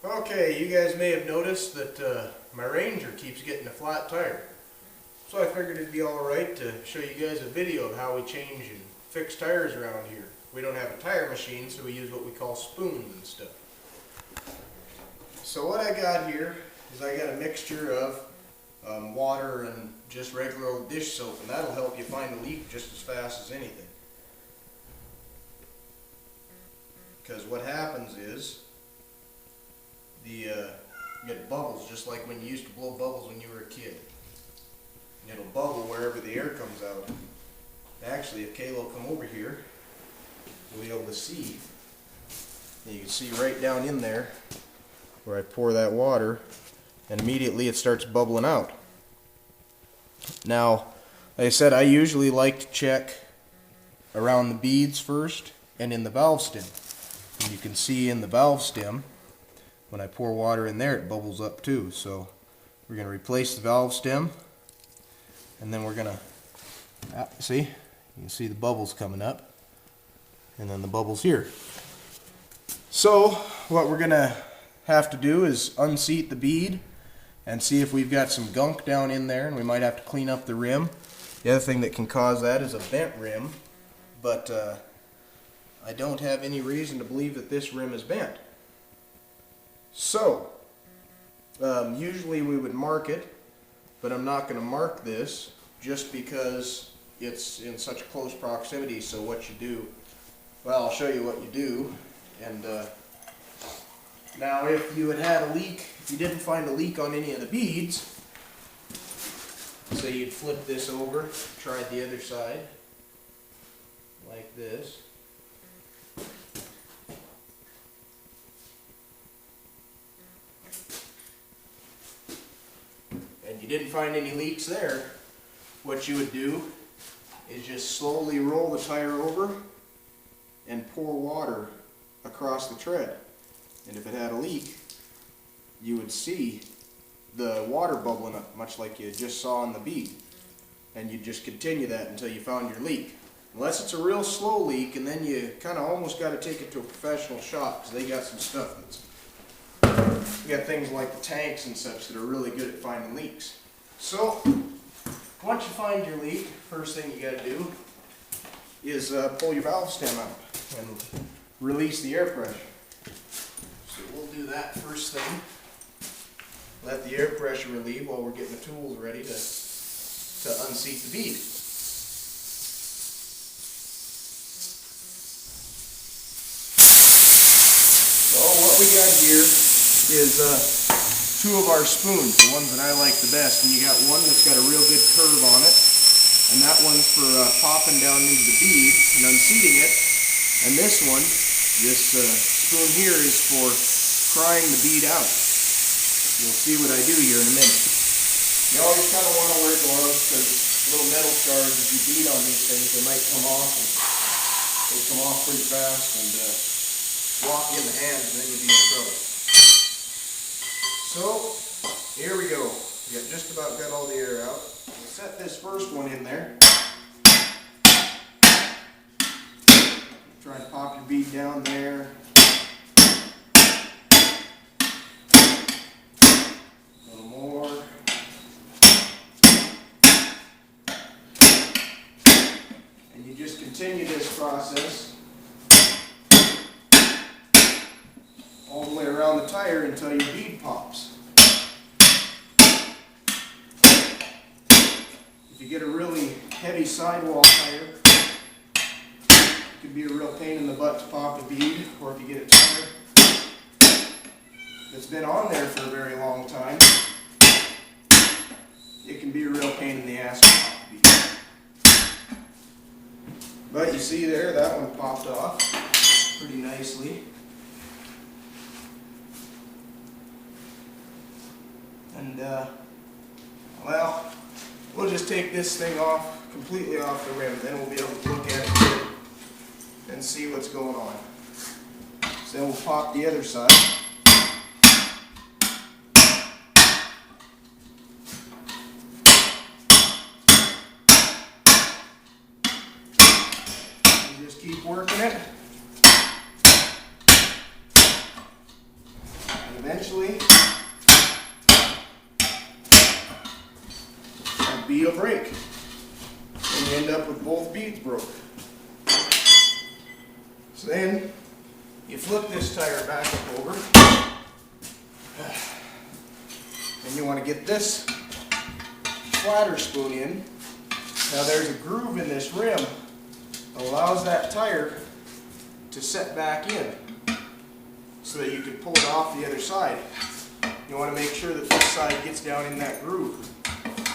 Okay, you guys may have noticed that my Ranger keeps getting a flat tire. So I figured it'd be alright to show you guys a video of how we change and fix tires around here. We don't have a tire machine, so we use what we call spoons and stuff. So what I got here is I got a mixture of water and just regular old dish soap, and that'll help you find a leak just as fast as anything. Because what happens is you get bubbles, just like when you used to blow bubbles when you were a kid. And it'll bubble wherever the air comes out. Actually, if Kayla will come over here, you'll be able to see. And you can see right down in there where I pour that water, and immediately it starts bubbling out. Now, like I said, I usually like to check around the beads first and in the valve stem. And you can see in the valve stem, when I pour water in there, it bubbles up too. So we're going to replace the valve stem, and then we're going to, see, you can see the bubbles coming up, and then the bubbles here. So what we're going to have to do is unseat the bead and see if we've got some gunk down in there, and we might have to clean up the rim. The other thing that can cause that is a bent rim, but I don't have any reason to believe that this rim is bent. So, usually we would mark it, but I'm not going to mark this just because it's in such close proximity. So what you do, well, I'll show you what you do. And now if you had a leak, if you didn't find a leak on any of the beads, so you'd flip this over, try the other side, like this. And you didn't find any leaks there, what you would do is just slowly roll the tire over and pour water across the tread. And if it had a leak, you would see the water bubbling up, much like you just saw on the bead. And you'd just continue that until you found your leak. Unless it's a real slow leak, and then you kind of almost got to take it to a professional shop, because they got some stuff that's, you got things like the tanks and such that are really good at finding leaks. So once you find your leak, first thing you got to do is pull your valve stem out and release the air pressure. So we'll do that first thing. Let the air pressure relieve while we're getting the tools ready to unseat the bead. So what we got here is two of our spoons, the ones that I like the best. And you got one that's got a real good curve on it, and that one's for popping down into the bead and unseating it. And this one, this spoon here, is for prying the bead out. You'll see what I do here in a minute. You always kind of want to wear gloves, because little metal shards, if you beat on these things, they might come off, and they come off pretty fast and walk in the hands, and then you'll be in trouble. So here we go. We got just about got all the air out. We'll set this first one in there. Try to pop your bead down there. A little more. And you just continue this process all the way around the tire until your bead pops. If you get a really heavy sidewall tire, it could be a real pain in the butt to pop a bead. Or if you get a tire that's been on there for a very long time, it can be a real pain in the ass to pop a bead. But you see there, that one popped off pretty nicely. And well, we'll just take this thing off, completely off the rim, then we'll be able to look at it and see what's going on. So then we'll pop the other side. And just keep working it. And eventually that bead will break. And you end up with both beads broke. So then you flip this tire back up over, and you want to get this flatter spoon in. Now there's a groove in this rim that allows that tire to set back in so that you can pull it off the other side. You want to make sure that this side gets down in that groove,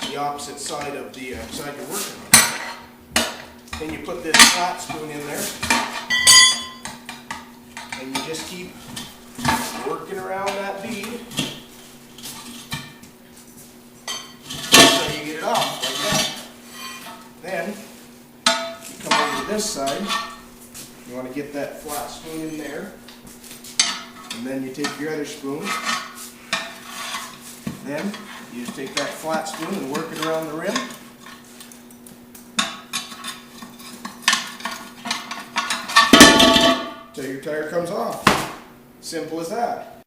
the opposite side of the side you're working on. Then you put this flat spoon in there, and you just keep working around that bead until you get it off like that. Then you come over to this side. You want to get that flat spoon in there, and then you take your other spoon. Then you just take that flat spoon and work it around the rim. Till your tire comes off. Simple as that.